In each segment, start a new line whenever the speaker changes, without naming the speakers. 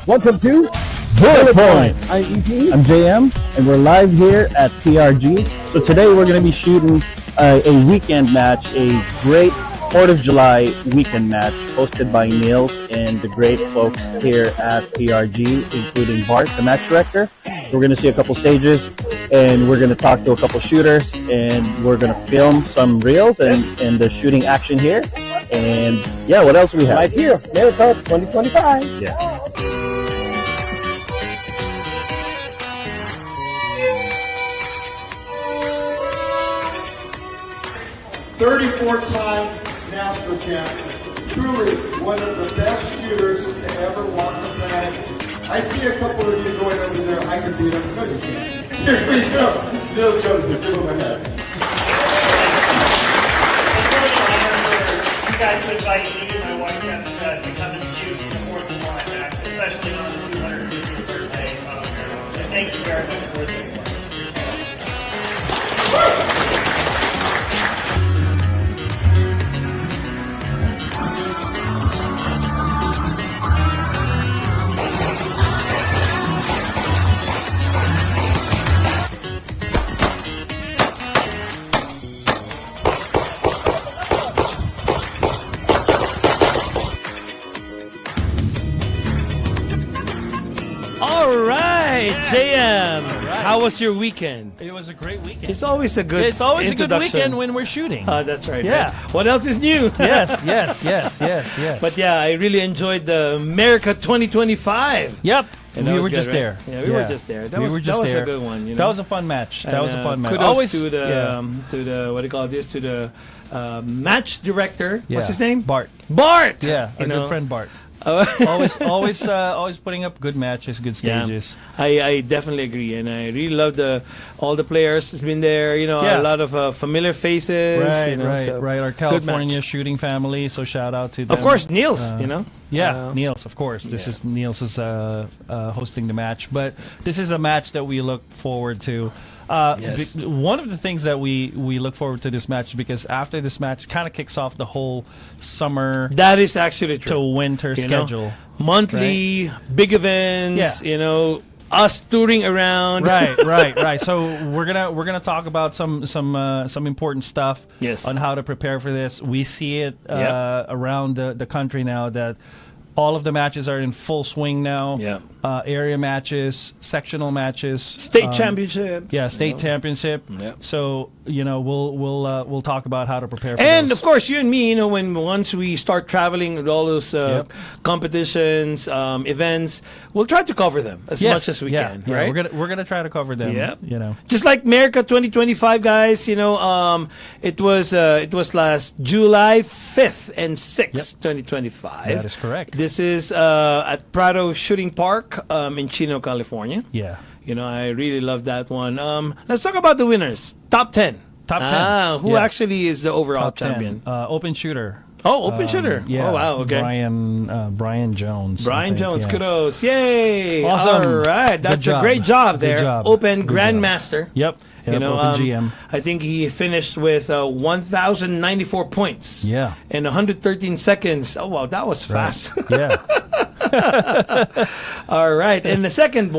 Welcome to Bullet Point. I'm EP. I'm JM, and we're live here at PRG. So today we're going to be shooting a weekend match, a great 4th of July weekend match hosted by Niels and the great folks here at PRG, including Bart, the match director. So we're going to see a couple stages, and we're going to talk to a couple shooters, and we're going to film some reels and the shooting action here. And yeah, what else we have?
Right here, America 2025.
Yeah.
Time national champion. Truly one of the best shooters to ever walk the planet. I see a couple of you going over there. I can beat them. No, you can't. Here we go. Niels Joseph, give him a hand.
You guys to invite me and my wife Jessica to come and shoot the 4th of July match, especially on the 250th birthday of Carol. So thank you very much for the
JM, how was your weekend?
It was a great weekend.
It's always a good
weekend when we're shooting.
That's right.
Yeah.
Right. What else is new?
yes.
But yeah, I really enjoyed the America 2025.
Yep.
And
we were
good,
just
right?
there.
Yeah, we were just there. That was a good one. You know?
That was a fun match.
Kudos
Always
to the what do you call this? To the match director.
Yeah.
What's his name?
Bart.
Bart.
Yeah, our good friend Bart. always putting up good matches, good stages.
Yeah. I definitely agree, and I really love all the players that's been there. You know, a lot of familiar faces.
Right,
you know,
right. Our California shooting family. So shout out to them.
Of course, Niels. You know.
Yeah, Niels, of course. This is Niels is hosting the match, but this is a match that we look forward to.
Yes.
One of the things that we look forward to this match, because after this match kind of kicks off the whole summer
that is actually true.
to winter schedule.
Monthly, right? Big events, you know, us touring around.
Right. So we're gonna talk about some important stuff on how to prepare for this. We see it around the country now that all of the matches are in full swing now.
Yeah.
Area matches, sectional matches,
state championship.
Yeah, state championship.
Yeah.
So we'll talk about how to prepare for
and
those.
Of course, you and me, you know, once we start traveling with all those competitions, events, we'll try to cover them as much as we can.
Yeah,
right?
we're gonna try to cover them.
Yeah.
You know,
just like America 2025, guys. You know, it was last July 5th and 6th, 2025.
That is correct.
This is at Prado Shooting Park in Chino, California.
Yeah.
You know, I really love that one. Let's talk about the winners. Top 10. Who actually is the overall
Top 10.
champion?
Open shooter.
Oh, open shooter.
Yeah.
Oh, wow. Okay.
Brian Jones.
Brian Jones. Kudos. Yay.
Awesome.
All right. That's a great job there.
Good job.
Open Grandmaster.
Yep.
You know,
Open GM.
I think he finished with 1,094 points.
Yeah.
In 113 seconds. Oh, wow. That was fast.
Right. Yeah.
All right, and the second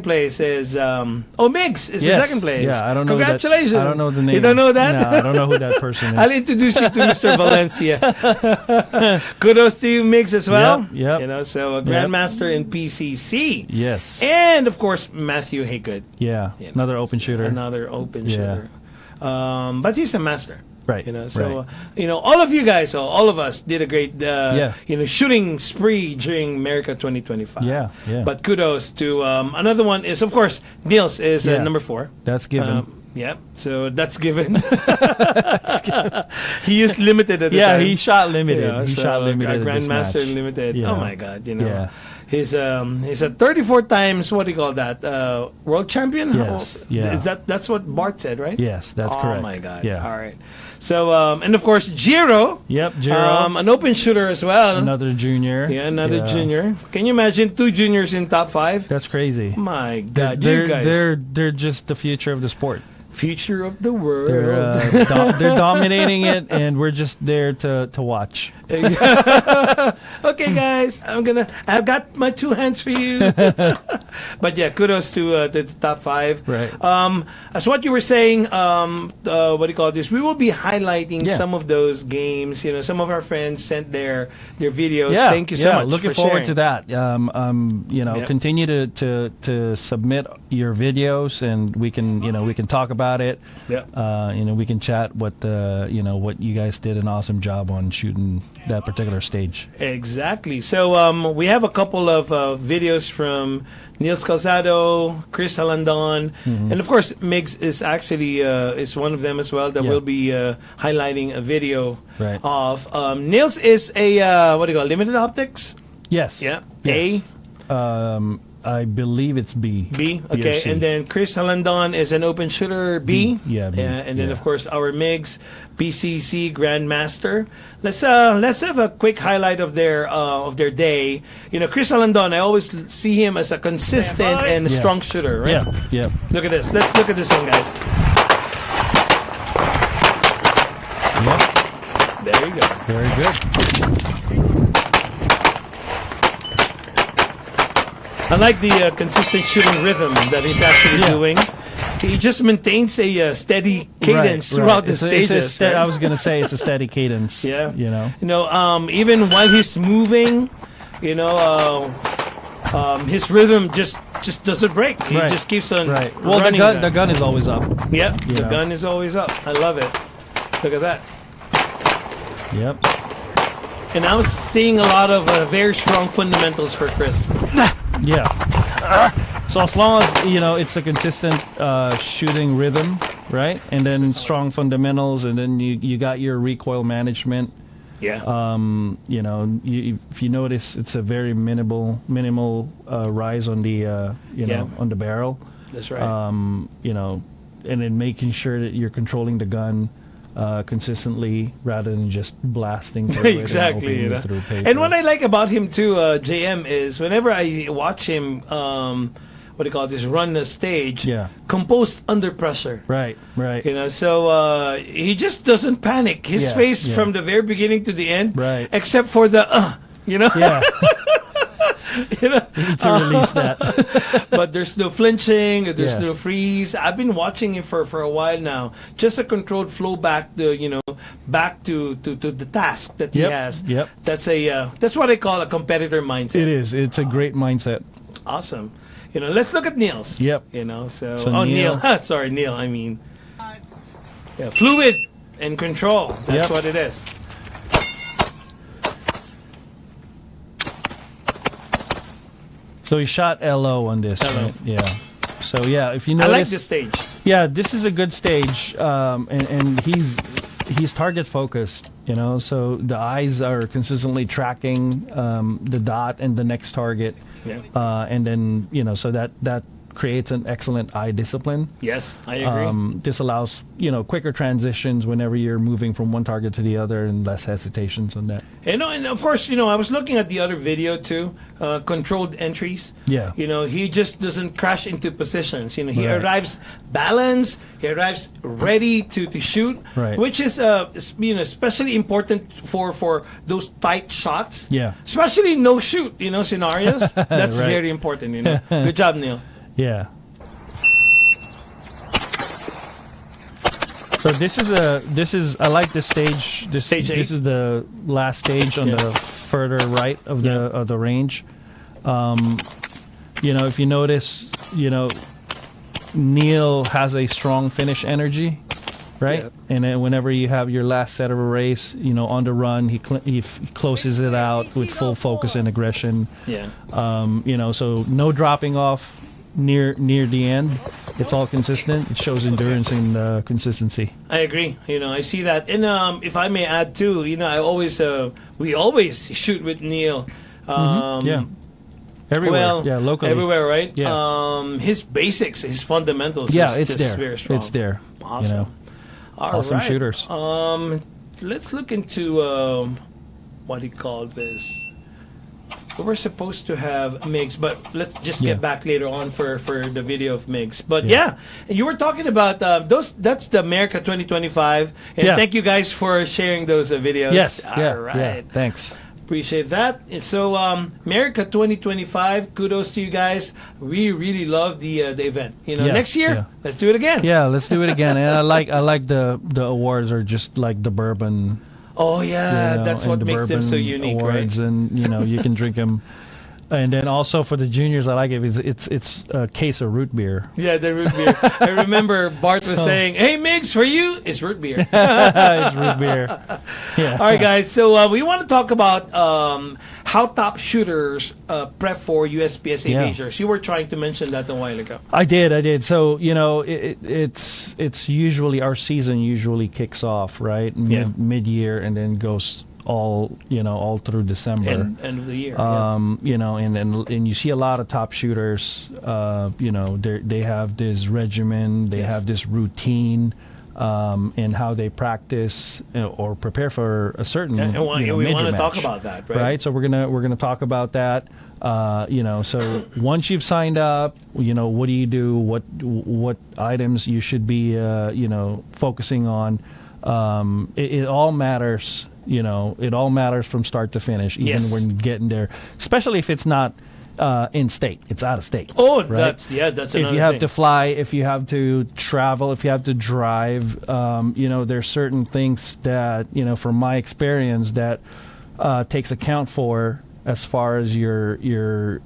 place is Miggs is the second place.
Yeah, I don't know.
Congratulations!
I don't know the name.
You don't know that?
No, I don't know who that person is.
I'll introduce you to Mr. Valencia. Kudos to you, Miggs, as well.
Yep.
You know, so a Grandmaster in PCC.
Yes.
And of course Matthew Haygood.
Yeah. You know, another open shooter.
Another open shooter. But he's a master.
Right.
You know, so you know, all of you guys, all of us did a great you know, shooting spree during America 2025.
Yeah.
But kudos to another one is, of course, Niels is number 4.
That's given.
Yeah, so that's given. He used limited at the time.
Yeah, he shot limited.
Yeah,
he shot limited.
Grandmaster limited.
Yeah.
Oh my God, you know. Yeah. He's a 34 times, what do you call that? World champion?
Yes. Yeah.
That's what Bart said, right?
Yes, that's correct.
Oh my God.
Yeah.
All right. So and of course Jiro.
Yep, Jiro.
An open shooter as well.
Another junior.
Yeah, another junior. Can you imagine 2 juniors in top 5?
That's crazy.
My God,
they're,
you guys.
They're just the future of the sport.
future of the world.
They're dominating it, and we're just there to watch.
Okay, guys, I've got my 2 hands for you. But yeah, kudos to the top 5.
Right.
As what you were saying, what do you call this? We will be highlighting some of those games. You know, some of our friends sent their videos.
Yeah,
Thank you so much.
Looking
for
forward
sharing.
to that. You know, continue to submit your videos, and we can talk about it.
Yeah.
You know, we can chat what you guys did an awesome job on shooting that particular stage.
Exactly. So we have a couple of videos from Niels Calzado, Chris Halandon, and of course Migs is actually is one of them as well that will be highlighting a video of. Niels is a what do you call limited optics?
Yes.
Yeah.
Yes. I believe it's B.
B. Okay. And then Chris Halandon is an open shooter B.
Yeah. B.
And then of course our Migs, BCC Grandmaster. Let's have a quick highlight of their day. You know, Chris Halandon, I always see him as a consistent and strong shooter, right?
Yeah.
Look at this. Let's look at this one, guys.
Yep.
There you go.
Very good.
I like the consistent shooting rhythm that he's actually doing. He just maintains a steady cadence throughout the stages.
I was going to say it's a steady cadence.
Yeah.
You know.
Even while he's moving, his rhythm just doesn't break. He just keeps on
Well,
running.
the gun is always up.
Yeah, the gun is always up. I love it. Look at that.
Yep.
And I was seeing a lot of very strong fundamentals for Chris.
Yeah. So as long as it's a consistent shooting rhythm, right, and then strong fundamentals, and then you got your recoil management.
Yeah.
If you notice, it's a very minimal rise on the on the barrel.
That's right.
And then making sure that you're controlling the gun consistently rather than just blasting through
exactly.
it and through paper.
And what I like about him too, JM, is whenever I watch him, run the stage, composed under pressure.
Right.
So he just doesn't panic. His face from the very beginning to the end, except for the,
Yeah. You need to release that.
But there's no flinching, there's no freeze. I've been watching him for a while now. Just a controlled flow back to the task that he has.
Yep.
That's what I call a competitor mindset.
It is. It's a great mindset.
Awesome. Let's look at Niels.
Yep.
Neil.
Neil.
Sorry, Neil. I mean, fluid and control. That's what it is.
So he shot LO on this.
LO.
Right? Yeah. So if you notice,
I like this stage.
Yeah, this is a good stage, and he's target focused. So the eyes are consistently tracking the dot and the next target.
Yeah.
And then so that creates an excellent eye discipline.
Yes, I agree.
This allows quicker transitions whenever you're moving from one target to the other, and less hesitations on that.
And of course, I was looking at the other video too, controlled entries.
Yeah.
He just doesn't crash into positions. He arrives balanced. He arrives ready to shoot.
Right.
Which is especially important for those tight shots.
Yeah.
Especially no shoot scenarios. That's very important. Good job, Neil.
Yeah. So this is I like this stage.
Stage 8.
This is the last stage on the further right of the range. If you notice, Neil has a strong finish energy, right? Yeah. And then whenever you have your last set of a race, on the run, he closes it out with full focus and aggression.
Yeah.
So no dropping off near the end. It's all consistent. It shows endurance and consistency.
I agree. I see that. And if I may add too, we always shoot with Neil.
Yeah. Everywhere. Locally.
Everywhere, right?
Yeah.
His basics, his fundamentals.
It's
just
there.
Very strong.
It's there.
Awesome.
Awesome shooters.
Let's look into what do you call this? we were supposed to have Migs, but let's just get back later on for the video of Migs. But you were talking about those. That's the America 2025, and thank you guys for sharing those videos.
Yes.
All right.
Thanks.
Appreciate that. And so, America 2025, kudos to you guys. We really love the event. Next year, let's do it again.
Yeah, let's do it again. And I like the awards are just like the bourbon.
Oh yeah, that's what makes them so unique,
awards,
right?
And you can drink them. And then also for the juniors, I like it. It's a case of root beer.
Yeah, the root beer. I remember Bart was saying, "Hey, Migs, for you, it's root beer."
It's root beer. Yeah.
All right, guys. So we want to talk about how top shooters prep for USPSA majors. You were trying to mention that a while ago.
I did. So it's usually our season usually kicks off right mid-year and then goes all through December,
end of the year.
And you see a lot of top shooters. They have this regimen, they have this routine, and how they practice or prepare for a certain.
We want to talk about that, right?
Right. So we're gonna talk about that. So once you've signed up, what do you do? What items you should be, focusing on. It all matters. It all matters from start to finish, even when getting there, especially if it's not in state, it's out of state.
Oh,
right?
that's another
if you have to fly, if you have to travel, if you have to drive, there's certain things that, from my experience, that takes account for as far as your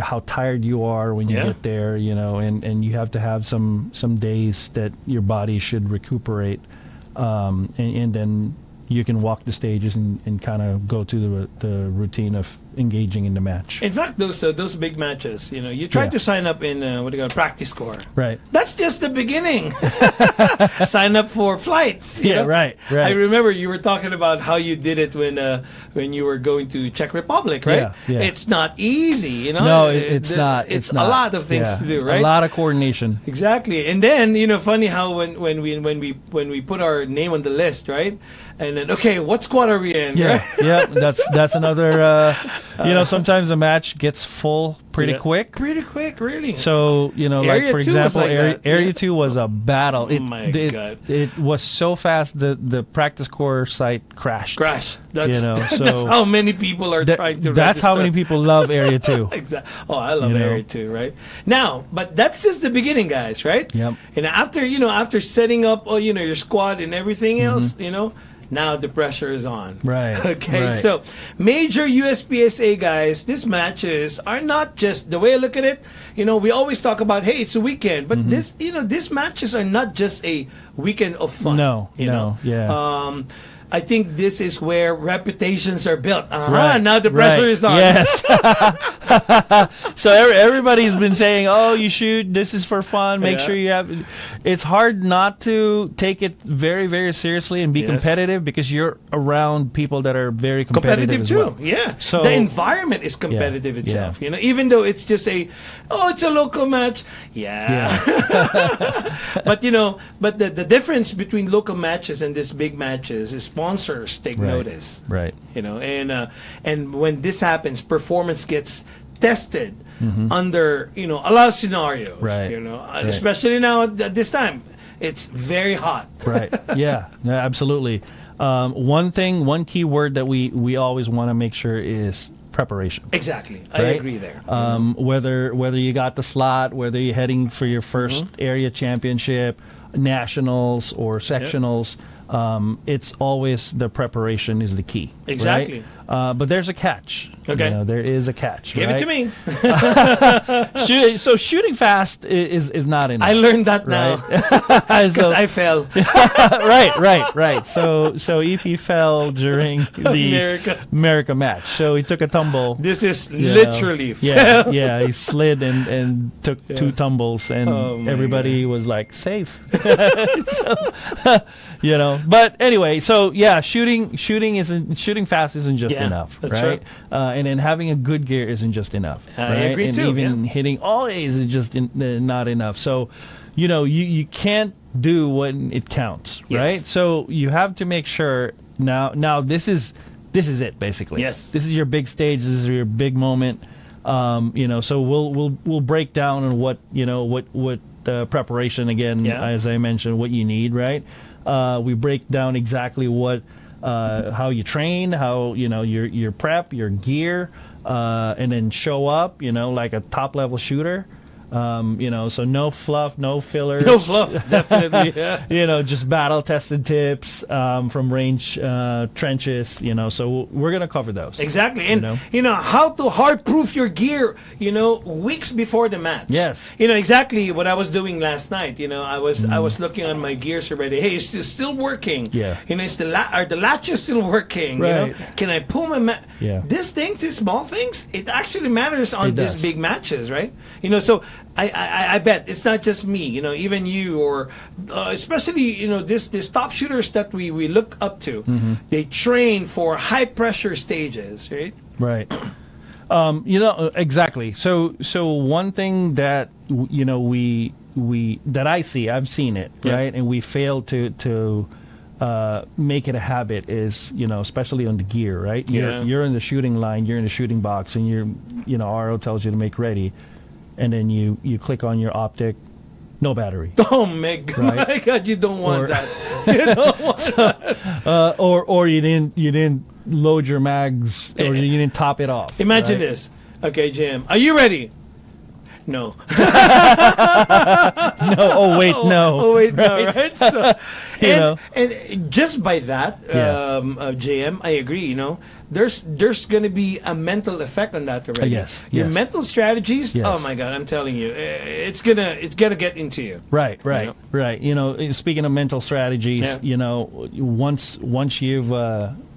how tired you are when you get there, and you have to have some days that your body should recuperate, and then you can walk the stages and kind of go to the routine of engaging in the match.
In fact, those big matches, you try to sign up in practice score.
Right.
That's just the beginning. Sign up for flights.
Right.
I remember you were talking about how you did it when you were going to Czech Republic, right?
Yeah.
It's not easy,
No, it's not.
It's not. A lot of things to do, right?
A lot of coordination.
Exactly. And then funny how when we put our name on the list, right? And then what squad are we in?
Yeah,
right?
yeah. That's another. Sometimes the match gets full pretty quick.
Pretty quick, really.
So like for example, Area 2 was a battle.
Oh my God!
It was so fast the practice core site crashed.
That's
so
that's how many people are trying to.
That's how many people love Area 2.
Exactly. Oh, I love Area 2, right? Now, but that's just the beginning, guys, right?
Yep.
And after setting up, your squad and everything else, now the pressure is on.
Right.
Okay.
Right.
So, major USPSA guys, these matches are not just the way I look at it. We always talk about, hey, it's a weekend, but these matches are not just a weekend of fun.
No. Yeah.
I think this is where reputations are built.
Right,
now the pressure is on.
Yes. So everybody's been saying, "Oh, you shoot. This is for fun. Make sure you have." It's hard not to take it very, very seriously and be competitive because you're around people that are very competitive as
too.
well.
Yeah.
So
the environment is competitive itself. Even though it's just it's a local match. Yeah. But the difference between local matches and these big matches is sponsors take notice,
right?
And when this happens, performance gets tested under a lot of scenarios,
right?
Especially now at this time, it's very hot,
right? Yeah, absolutely. One key word that we always want to make sure is preparation.
Exactly,
right?
I agree there.
Whether you got the slot, whether you're heading for your first area championship, nationals or sectionals. It's always the preparation is the key.
Exactly.
Right? But there's a catch.
Okay.
There is a catch.
Give it to me.
So shooting fast is not enough.
I learned that now because I fell.
Right. So EP fell during the America match. So he took a tumble.
This is literally fell.
Yeah. He slid and took 2 tumbles, and everybody was like safe. But anyway, so shooting fast isn't just enough, right? And then having a good gear isn't just enough.
I agree
and
too.
Even hitting all A's is just not enough. So, you can't do when it counts, right? So you have to make sure now. This is this is it, basically.
Yes.
This is your big stage. This is your big moment. So we'll break down on what preparation again, as I mentioned, what you need, right? We break down exactly what how you train, how your prep, your gear, and then show up, like a top level shooter. So no fluff, no fillers.
No fluff, definitely. Yeah.
Just battle tested tips from range trenches. So we're gonna cover those
exactly, and how to hard proof your gear. Weeks before the match.
Yes.
Exactly what I was doing last night. I was looking on my gears already. Hey, it's still working.
Yeah.
Is the are the latches still working?
Right.
Can I pull my
Yeah.
These things, these small things, it actually matters on
It
these
does.
big matches, right? So. I bet it's not just me, even you, or especially this top shooters that we look up to. They train for high pressure stages, right?
Right. Exactly. So one thing that we that I've seen it, right, and we fail to make it a habit is especially on the gear, right? You're in the shooting line, you're in the shooting box, and RO tells you to make ready. And then you click on your optic, no battery.
Oh my God, you don't want that. You don't want that.
Or you didn't load your mags, or you didn't top it off.
Imagine
right?
this. Okay, Jim, are you ready? No.
No. Oh wait, no.
Oh wait, no.
Right?
Right? So,
and
just by that, JM, I agree. There's going to be a mental effect on that already.
Yes.
Your mental strategies.
Yes.
Oh my God, I'm telling you, it's gonna get into you.
Right. Speaking of mental strategies, once you've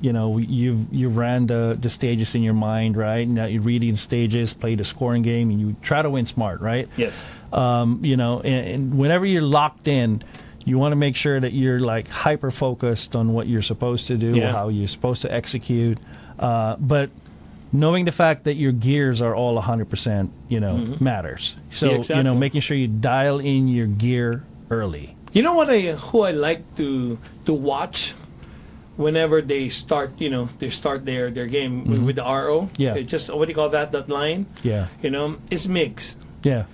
you've ran the stages in your mind, right? Now you're reading the stages, play the scoring game, and you try to win smart, right?
Yes.
And whenever you're locked in, you want to make sure that you're like hyper focused on what you're supposed to do, how you're supposed to execute. But knowing the fact that your gears are all 100%, matters. So,
exactly.
Making sure you dial in your gear early.
You know who I like to watch whenever they start, their game with the RO.
Yeah.
It's just, what do you call that line?
Yeah.
It's Migs.
Yeah.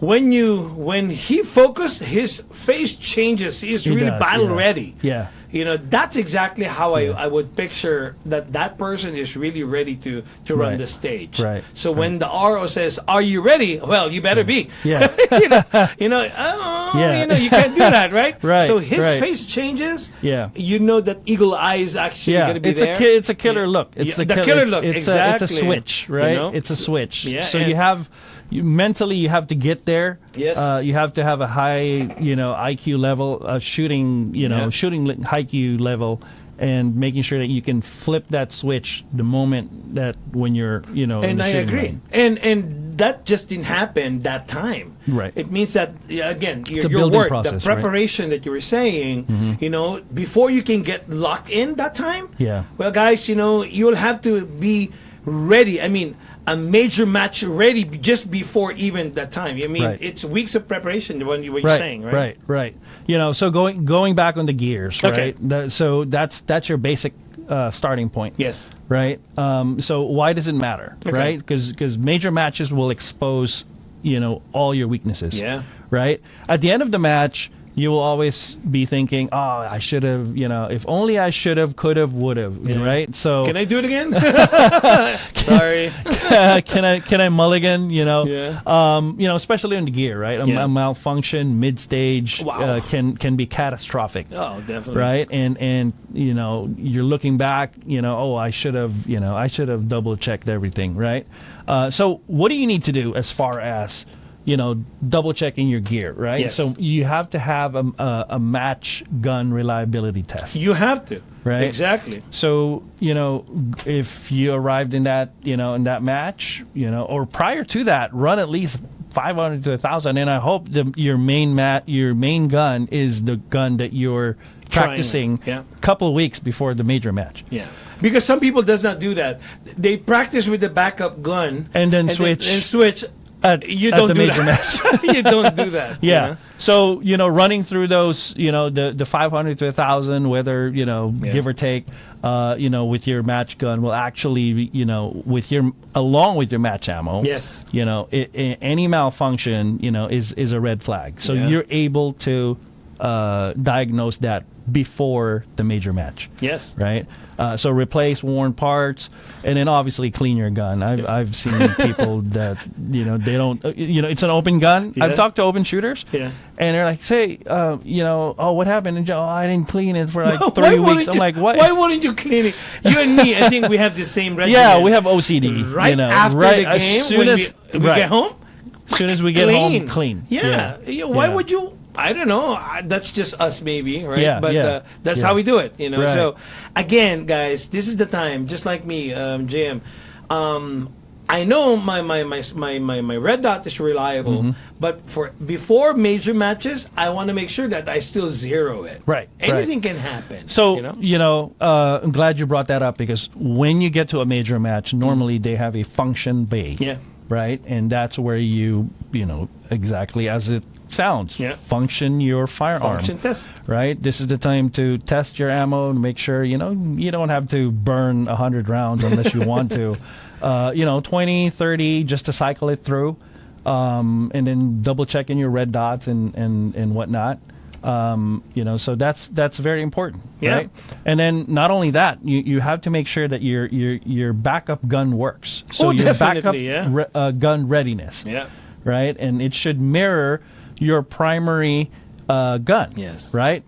When he focuses, his face changes. He's really
does,
battle ready.
Yeah.
That's exactly how I would picture that person is really ready to run the stage.
Right.
So when the RO says, "Are you ready?" Well, you better be.
Yeah.
you can't do that, right?
Right.
So his
right.
face changes.
Yeah.
that eagle eye is actually going to be
it's
there.
It's a killer look. It's
the killer look.
It's
Exactly.
a switch, right? It's a switch.
Yeah,
so mentally you have to get there.
Yes.
You have to have a high, IQ level of shooting, shooting IQ level, and making sure that you can flip that switch the moment that when you're, in
And
the
I
shooting
agree.
line.
And that just didn't happen that time.
Right.
It means that, again,
a
your
building
work,
process,
the preparation that you were saying, before you can get locked in that time.
Yeah.
Well, guys, you'll have to be ready. I mean, a major match ready just before even that time. I mean,
Right.
it's weeks of preparation. What you're
Right,
saying, right?
Right. So going back on the gears,
Okay.
right? So that's your basic starting point.
Yes.
Right. So why does it matter?
Okay.
Right? Because major matches will expose all your weaknesses.
Yeah.
Right. At the end of the match, you will always be thinking, "Oh, I should have. If only I should have, could have, would have."
Yeah.
Right. So
Can I do it again? Sorry.
can I mulligan?
Yeah.
Especially on the gear, right?
Yeah.
A malfunction mid stage
Wow.
can be catastrophic.
Oh, definitely.
Right, and you're looking back, I should have double checked everything, right? So what do you need to do as far as double checking your gear, right?
Yes.
So you have to have a match gun reliability test.
You have to.
Right.
Exactly.
So if you arrived in that in that match, or prior to that, run at least 500 to 1,000, and I hope your main gun is the gun that you're practicing
Yeah.
a couple of weeks before the major match.
Yeah, because some people does not do that. They practice with the backup gun
And then switch.
and switch You
at
don't
the
do
major
that.
match.
You don't do that.
Yeah.
you know?
So, running through those, the 500 to 1,000, whether, give or take, with your match gun will actually, along with your match ammo.
Yes.
Any malfunction, is a red flag. So you're able to diagnose that before the major match.
Yes.
Right? So replace worn parts, and then obviously clean your gun. I've seen people that they don't. It's an open gun.
Yeah.
I've talked to open shooters.
Yeah.
And they're like, say, oh, what happened? And I didn't clean it for like 3 weeks. I'm like, what?
Why wouldn't you clean it? You and me, I think we have the same regimen.
Yeah, we have OCD.
Right after the game,
as soon
when
as
we get home,
as soon as we get home, clean.
Yeah. Why would you? I don't know. That's just us, maybe, right?
Yeah,
but that's how we do it,
Right.
So, again, guys, this is the time. Just like me, JM. I know my red dot is reliable, but before major matches, I want to make sure that I still zero it.
Right.
Anything can happen.
So, I'm glad you brought that up, because when you get to a major match, normally they have a function bay.
Yeah.
Right? And that's where you exactly as it sounds, function your firearm.
Function test.
Right? This is the time to test your ammo and make sure, you don't have to burn 100 rounds unless you want to. 20, 30, just to cycle it through. And then double checking your red dots and whatnot. So that's very important, right? And then not only that, you have to make sure that your backup gun works. So your backup gun readiness, right? And it should mirror your primary gun, right?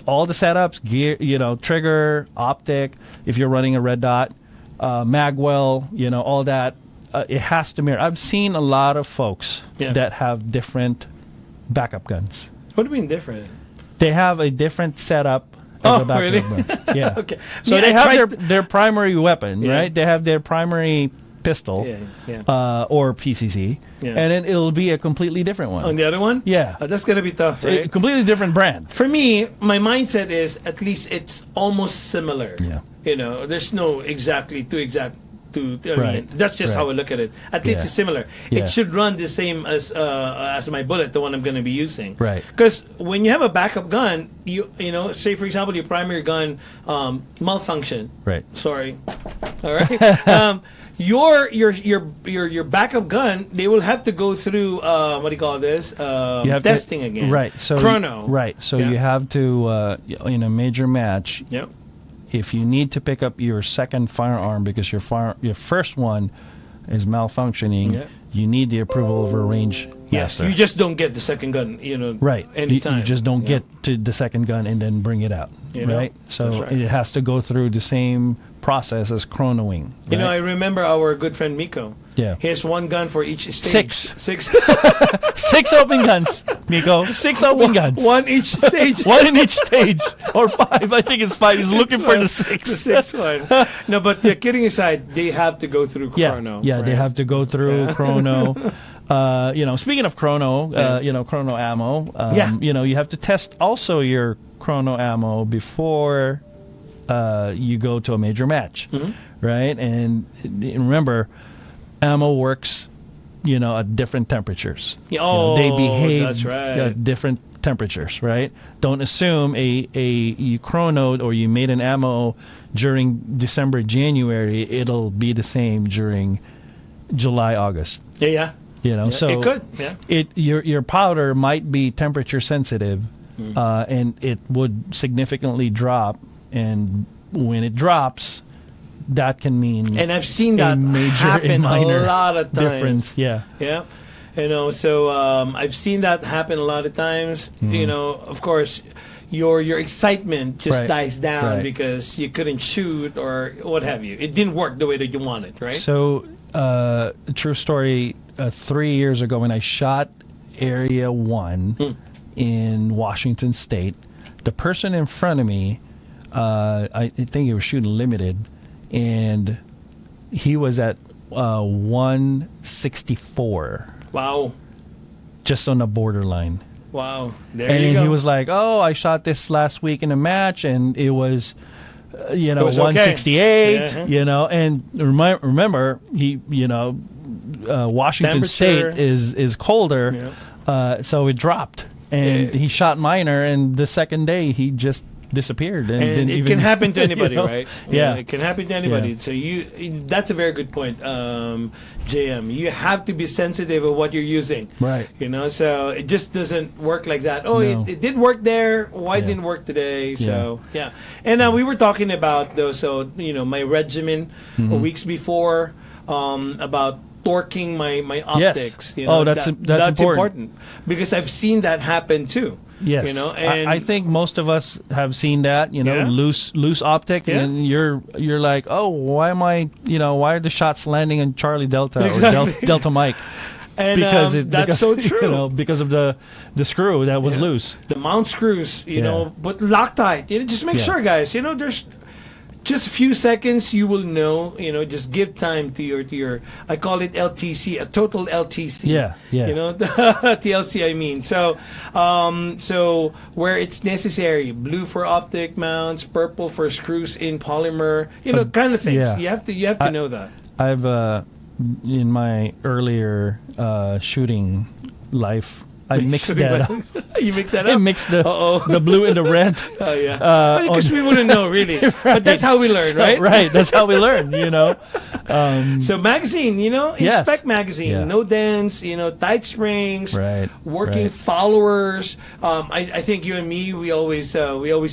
All the setups, gear, trigger, optic. If you're running a red dot, magwell, all that. It has to mirror. I've seen a lot of folks that have different backup guns.
What do you mean different?
They have a different setup as a backup
really?
gun. Yeah.
Okay.
So
Yeah,
they
I
have
tried
their primary weapon, right? They have their primary pistol or PCC, and then it'll be a completely different one.
On the other one?
Yeah.
That's going to be tough, right?
A completely different brand.
For me, my mindset is at least it's almost similar.
Yeah.
There's no exactly two exact. I mean, that's just how I look at it. At least it's similar.
Yeah.
It should run the same as my bullet, the one I'm going to be using.
Right.
Because when you have a backup gun, say for example your primary gun malfunction.
Right.
Sorry. All right. Your backup gun, they will have to go through what do you call this? Testing again.
Right. So
chrono.
Right. So you have to in a major match.
Yep.
If you need to pick up your second firearm because your first one is malfunctioning, you need the approval of a range.
Yes, you just don't get the second gun,
right.
anytime.
You just don't get to the second gun and then bring it out, right? So it has to go through the same process as chronoing. Right?
I remember our good friend Miko.
Yeah.
He has one gun for each stage. Six.
6 open guns, Miko. 6 open guns.
One each stage.
One in each stage. Or 5. I think it's 5. He's looking for the 6.
The 6th one. No, but kidding aside, they have to go through chrono.
Yeah,
right?
They have to go through chrono. Speaking of chrono, chrono ammo, you have to test also your chrono ammo before you go to a major match, right? And remember, ammo works, at different temperatures.
Oh,
they behave
that's right.
at different temperatures, right? Don't assume you chronoed or you made an ammo during December, January, it'll be the same during July, August.
Yeah.
So
it could. Yeah.
Your powder might be temperature sensitive, and it would significantly drop. And when it drops, that can mean
and I've seen that happen a lot of times.
Difference. Yeah.
So I've seen that happen a lot of times. Of course, your excitement just dies down because you couldn't shoot or what have you. It didn't work the way that you wanted, right?
So, a true story. 3 years ago, when I shot Area 1 in Washington State, the person in front of me, I think he was shooting limited, and he was at 164.
Wow.
Just on the borderline.
Wow. There
and
you go.
He was like, "Oh, I shot this last week in a match, and it was,
it was
168."
okay.
And remember, he, Washington
Temperature.
State is colder, so it dropped. And he shot minor, and the second day he just disappeared. And didn't
it
even,
can happen to anybody,
you know?
right?
Yeah.
It can happen to anybody.
Yeah.
So that's a very good point, JM. You have to be sensitive of what you're using.
Right.
You know, so it just doesn't work like that. Oh,
No.
it did work there. Why didn't it work today? So, yeah. And we were talking about, though, so, my regimen weeks before about torquing my optics.
Yes. Oh, that's important.
because I've seen that happen too.
Yes,
And
I think most of us have seen that. Loose optic, and you're like, oh, why are the shots landing on Charlie Delta or Delta Mike?
And
because
so true.
Because of the screw that was loose.
The mount screws, but Loctite. Just make sure, guys. There's just a few seconds, you will know. Just give time to your. I call it LTC, a total LTC.
Yeah.
TLC. I mean, so where it's necessary, blue for optic mounts, purple for screws in polymer. Kind of things.
Yeah.
You have to know that.
I've in my earlier shooting life, I mixed that up.
You mixed that up?
I mixed the blue and the red.
Oh, yeah. Because we wouldn't know, really. Right. But that's how we learn, right?
Right. That's how we learn,
So magazine, inspect magazine.
Yeah.
No dents, tight springs, working
Right.
followers. I think you and me, we always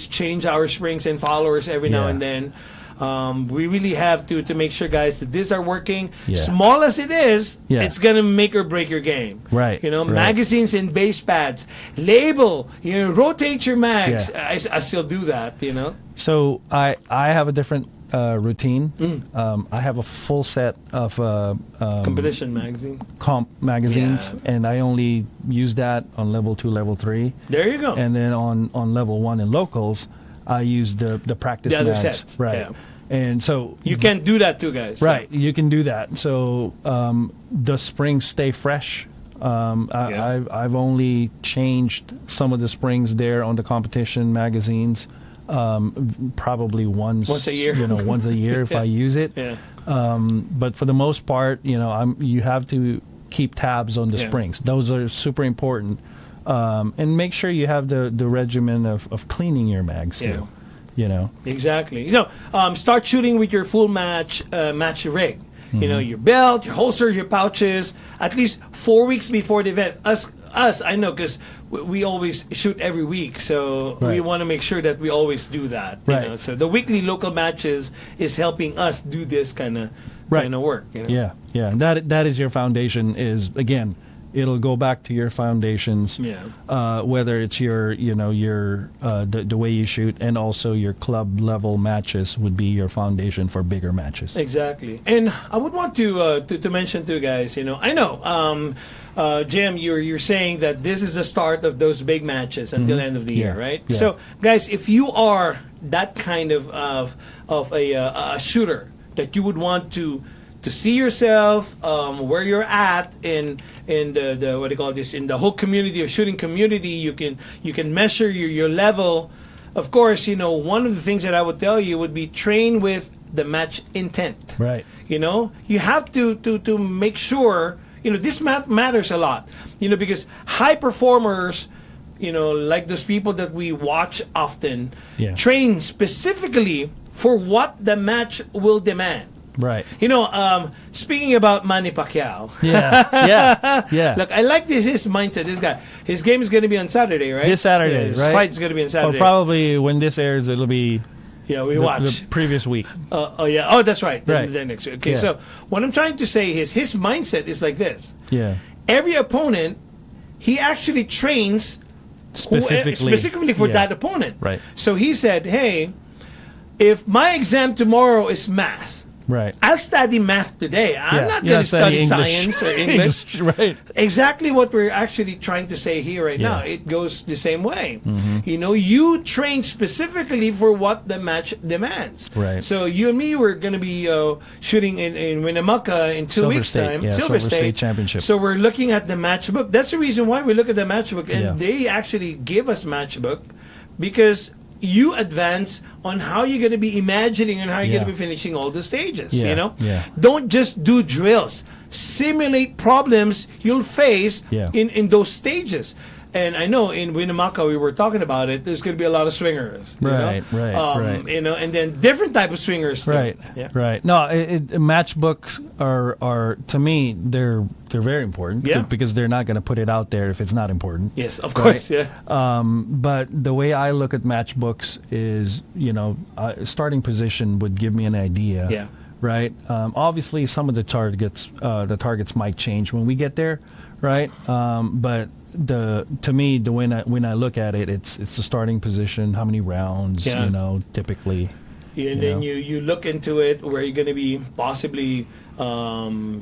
change our springs and followers every now and then. We really have to make sure, guys, that these are working.
Yeah.
Small as it is,
Yeah.
it's gonna make or break your game.
Right.
Magazines and base pads, label. Rotate your mags.
Yeah.
I still do that.
So I have a different routine. I have a full set of
Competition magazine.
comp magazines,
Yeah.
and I only use that on level 2, level 3.
There you go.
And then on level 1 in locals, I use the practice
The other
mags.
sets,
Right.
yeah.
And so
You can do that too, guys.
right, you can do that. So the springs stay fresh. I've only changed some of the springs there on the competition magazines probably once
a year.
Once a year if I use it.
Yeah.
But for the most part, you have to keep tabs on the springs. Those are super important. And make sure you have the regimen of cleaning your mags too.
Exactly. Start shooting with your full match rig. Your belt, your holsters, your pouches. At least 4 weeks before the event. Us, I know, because we always shoot every week, so we want to make sure that we always do that.
Right.
So the weekly local matches is helping us do this kind of work.
Yeah. That is your foundation. Is again, it'll go back to your foundations.
Yeah.
Whether it's your the way you shoot, and also your club level matches would be your foundation for bigger matches.
Exactly. And I would want to mention too, guys. I know, Jim, you're saying that this is the start of those big matches until end of the year, right?
Yeah.
So, guys, if you are that kind of a shooter that you would want to see yourself where you're at in the what do you call this, in the whole community of shooting community, you can measure your level. Of course, one of the things that I would tell you would be train with the match intent.
Right.
You have to make sure this matters a lot. Because high performers, like those people that we watch often, train specifically for what the match will demand.
Right.
Speaking about Manny Pacquiao.
Yeah.
Look, I like his mindset. This guy, his game is going to be on Saturday, right?
This Saturday,
his
right?
fight's going to be on Saturday.
Or probably when this airs, it'll be
we watch
the previous week.
Oh, that's right.
Right.
Then next week. Okay, so what I'm trying to say is his mindset is like this.
Yeah.
Every opponent, he actually trains specifically for that opponent.
Right.
So he said, hey, if my exam tomorrow is math,
right,
I'll study math today. I'm not going to study science or English.
Right.
Exactly what we're actually trying to say here right now. It goes the same way. You train specifically for what the match demands.
Right.
So you and me, we're going to be shooting in Winnemucca in 2 weeks' time.
Yeah, Silver State Championship.
So we're looking at the matchbook. That's the reason why we look at the matchbook. And they actually give us matchbook because you advance on how you're going to be imagining and how you're going to be finishing all the stages. Don't just do drills. simulate problems you'll face
Yeah.
in those stages. And I know in Winnemucca we were talking about it. There's going to be a lot of swingers, you
Right,
know?
right.
You know, and then different type of swingers, too.
Right,
Yeah.
right. No, matchbooks are to me they're very important.
Yeah.
Because they're not going to put it out there if it's not important.
Yes, of course. Yeah.
But the way I look at matchbooks is, starting position would give me an idea.
Yeah.
Right. Obviously, some of the targets might change when we get there. Right. But to me, when I look at it, it's the starting position, how many rounds,
Yeah.
Typically.
And then you look into it where you're going to be possibly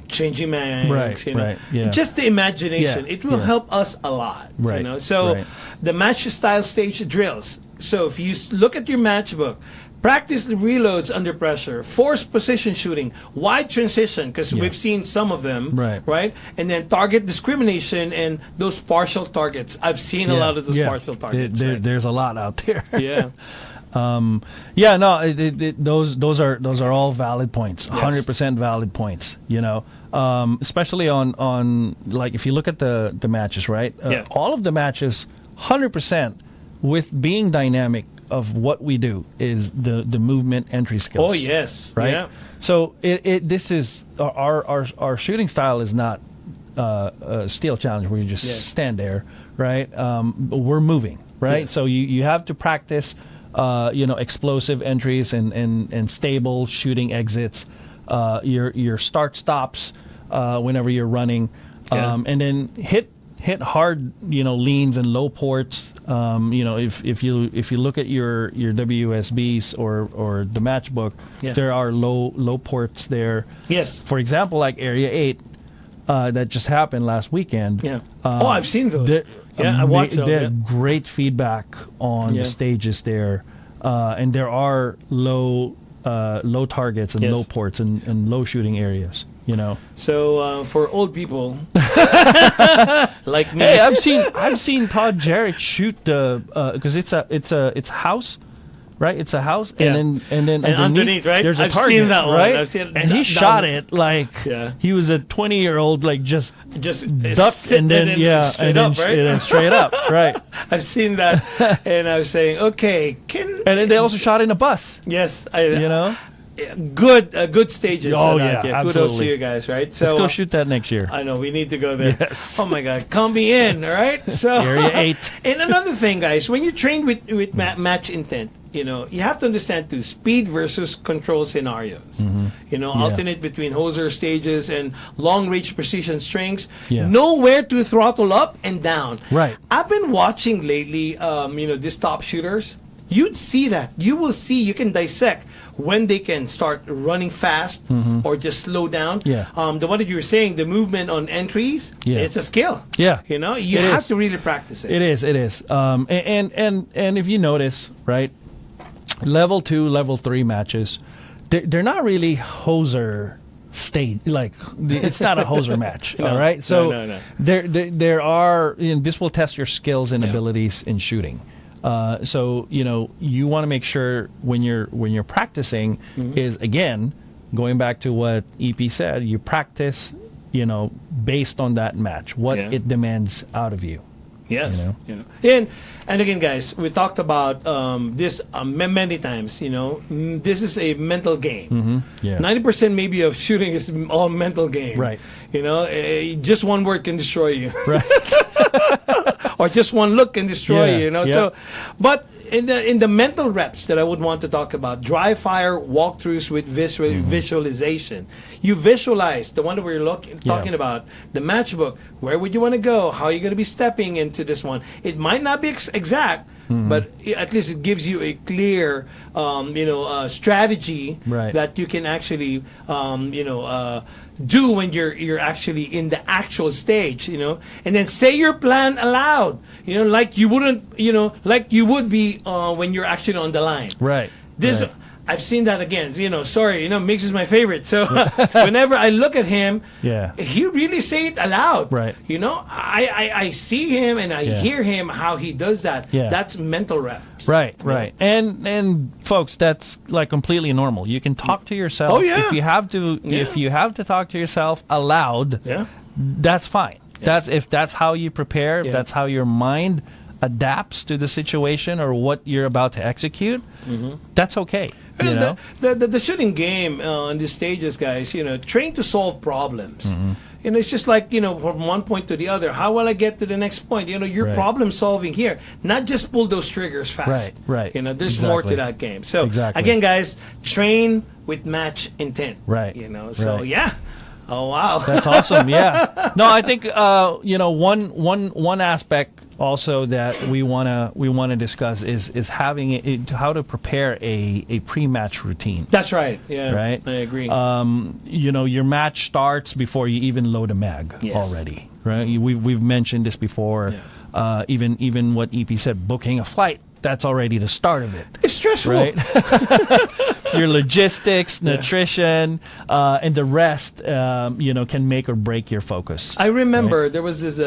changing mags,
Right, right, yeah.
Just the imagination.
Yeah,
It will
yeah.
help us a lot.
Right,
So
right.
the match style stage drills. So if you look at your matchbook, practice the reloads under pressure, force position shooting, wide transition, because
Yeah.
we've seen some of them,
Right.
And then target discrimination and those partial targets. I've seen a lot of those partial targets. right?
There's a lot out there.
Yeah.
Those are all valid points, 100% valid points. Especially on like if you look at the matches, right? All of the matches, 100% with being dynamic of what we do is the movement entry skills.
Oh yes,
right.
Yeah.
So this is our shooting style is not a steel challenge where you just stand there, right? We're moving, right?
Yes.
So you have to practice. Explosive entries and stable shooting exits, your start stops whenever you're running, and then hit hard leans and low ports. If you look at your WSBs or the matchbook, there are low ports there.
Yes.
For example, like Area 8 that just happened last weekend.
Yeah. I've seen those. I watched them.
They had great feedback on the stages there, and there are low targets and low ports and low shooting areas.
So for old people like me,
Hey, I've seen Todd Jarrett shoot because it's a house. Right, it's a house, and then
underneath, right?
There's a
I've
target,
seen that one.
right?
I've seen it
and he
down
shot
the-
it like he was a 20-year-old, like just ducked
sitting
and then
straight
and then,
up, right?
and then straight up, right?
I've seen that, and I was saying, okay,
And then they also shot in a bus.
yes, good stages.
Oh,
and
yeah,
kudos
absolutely.
to you guys, right? So
Let's go shoot that next year.
I know we need to go there.
Yes.
Oh my God, count me in, all right? So
Area 8.
And another thing, guys, when you train with match intent, you have to understand too speed versus control scenarios. Alternate between hoser stages and long range precision strings.
Yeah.
Know where to throttle up and down.
Right.
I've been watching lately, these top shooters. You'd see that. You will see. You can dissect when they can start running fast or just slow down.
Yeah.
The one that you were saying, the movement on entries.
Yeah.
It's a skill.
Yeah.
You
It
have
is.
to really practice it.
It is. And if you notice, right, level 2, level 3 matches, they're not really hoser state, like it's not a hoser match. All right. So
no.
there are. This will test your skills and abilities in shooting. So you want to make sure when you're practicing is, again, going back to what EP said, you practice based on that match, what it demands out of you.
Yes. And again, guys, we talked about this many times. This is a mental game.
Yeah.
90% maybe of shooting is all mental game.
Right.
Just one word can destroy you.
Right.
Or just one look can destroy
Yeah,
you.
yeah.
So, but in the mental reps that I would want to talk about, dry fire walkthroughs with visualization. You visualize the one that we're talking about, the matchbook. Where would you want to go? How are you going to be stepping into this one? It might not be exact, but at least it gives you a clear, strategy
Right.
that you can actually, do when you're actually in the actual stage, and then say your plan aloud, like you would be when you're actually on the line.
Right.
This,
right.
I've seen that again. Sorry, Mix is my favorite. So whenever I look at him, he really say it aloud.
Right.
I see him and I hear him how he does that.
Yeah.
That's mental reps.
Right. And folks, that's like completely normal. You can talk to yourself.
Oh, yeah.
If you have to talk to yourself aloud, that's fine.
Yes.
If that's how you prepare, if that's how your mind adapts to the situation or what you're about to execute, that's okay.
The shooting game on these stages, guys, train to solve problems. It's just like, from one point to the other. How will I get to the next point? You're problem solving here, not just pull those triggers fast.
Right.
There's more to that game. So again, guys, train with match intent.
Right.
So yeah. Oh wow,
that's awesome. Yeah. No, I think one aspect also that we wanna discuss is having how to prepare a pre-match routine.
That's right. Yeah.
Right.
I agree.
Your match starts before you even load a mag already. Right. We've mentioned this before. Yeah. Even what EP said, booking a flight. That's already the start of it.
It's stressful,
right? Your logistics, nutrition, and the rest, can make or break your focus.
I remember there was this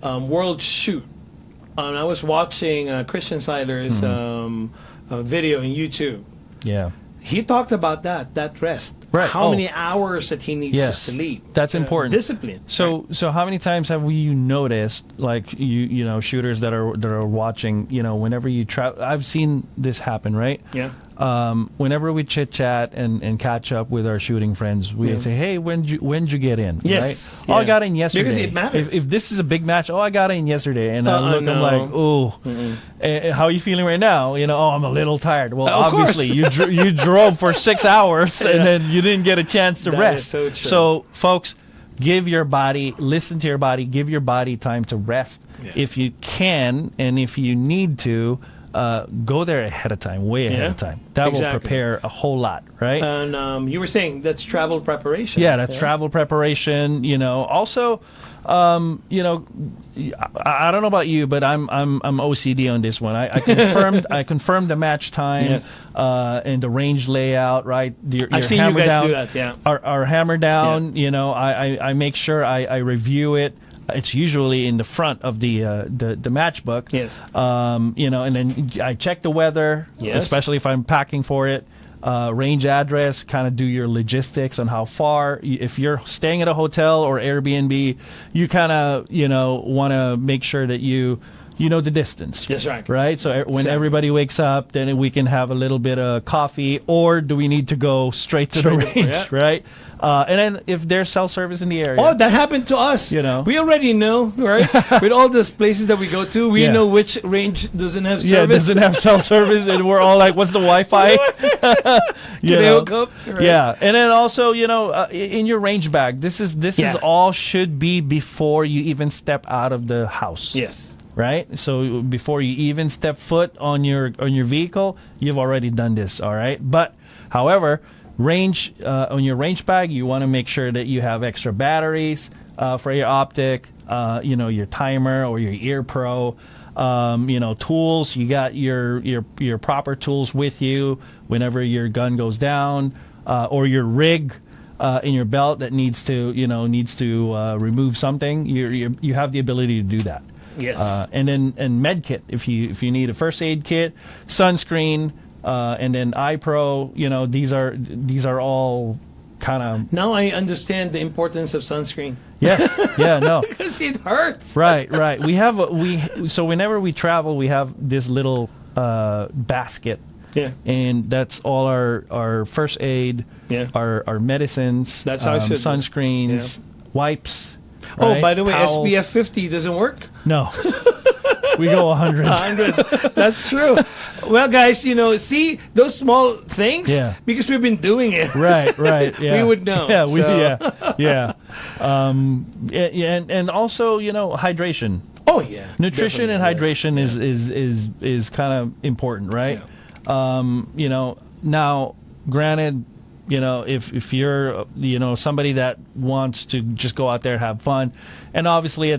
world shoot. I was watching Christian Seiler's video on YouTube.
Yeah.
He talked about that rest.
Right.
How many hours that he needs to sleep.
That's important.
Discipline.
So how many times have you noticed, like shooters that are watching, whenever you travel, I've seen this happen, right?
Yeah.
Whenever we chit chat and catch up with our shooting friends, we say, "Hey, when'd you get in?"
Yes.
Right? Oh, I got in yesterday.
Because it matters.
If this is a big match, I got in yesterday, and I look, I'm like, "Oh, how are you feeling right now?" Oh, I'm a little tired. Well, obviously, you drove for 6 hours, and then you didn't get a chance to rest.
Is so true.
So, folks, listen to your body, give your body time to rest if you can, and if you need to. Go there ahead of time, way ahead of time. That will prepare a whole lot, right?
And you were saying that's travel preparation.
Yeah, that's travel preparation. Also, I don't know about you, but I'm OCD on this one. I confirmed the match time and the range layout, right?
I've seen you guys do that. Yeah,
our hammer down. I make sure I review it. It's usually in the front of the match book.
Yes.
And then I check the weather, especially if I'm packing for it. Range address, kind of do your logistics on how far. If you're staying at a hotel or Airbnb, you kind of want to make sure that you know the distance.
That's right.
Right? So when everybody wakes up, then we can have a little bit of coffee, or do we need to go straight to the range, right? And then if there's cell service in the area.
Oh, that happened to us. We already know, right? With all those places that we go to, we know which range doesn't have service.
Yeah, doesn't have cell service, and we're all like, what's the Wi-Fi?
Hook up? Right?
Yeah, and then also, in your range bag, this is all should be before you even step out of the house.
Yes.
Right? So before you even step foot on your vehicle, you've already done this, all right? But, however, on your range bag, you want to make sure that you have extra batteries for your optic, your timer or your ear pro, tools. You got your proper tools with you whenever your gun goes down, or your rig in your belt that needs to remove something. You have the ability to do that.
Yes.
And med kit if you need a first aid kit, sunscreen. And then iPro, these are all kind of.
Now I understand the importance of sunscreen.
Yes, no,
because it hurts.
Right. So whenever we travel, we have this little basket.
Yeah.
And that's all our first aid.
Yeah.
Our medicines.
That's how it should
sunscreens, wipes.
Right? Oh, by the way,
towels.
SPF 50 doesn't work.
No. We go 100.
100. That's true. Well, guys, see those small things?
Yeah.
Because we've been doing it.
Right. Yeah.
We would know.
Yeah. And also, hydration.
Oh yeah.
Nutrition and hydration is kind of important, right?
Yeah.
Now, granted, if you're somebody that wants to just go out there and have fun, and obviously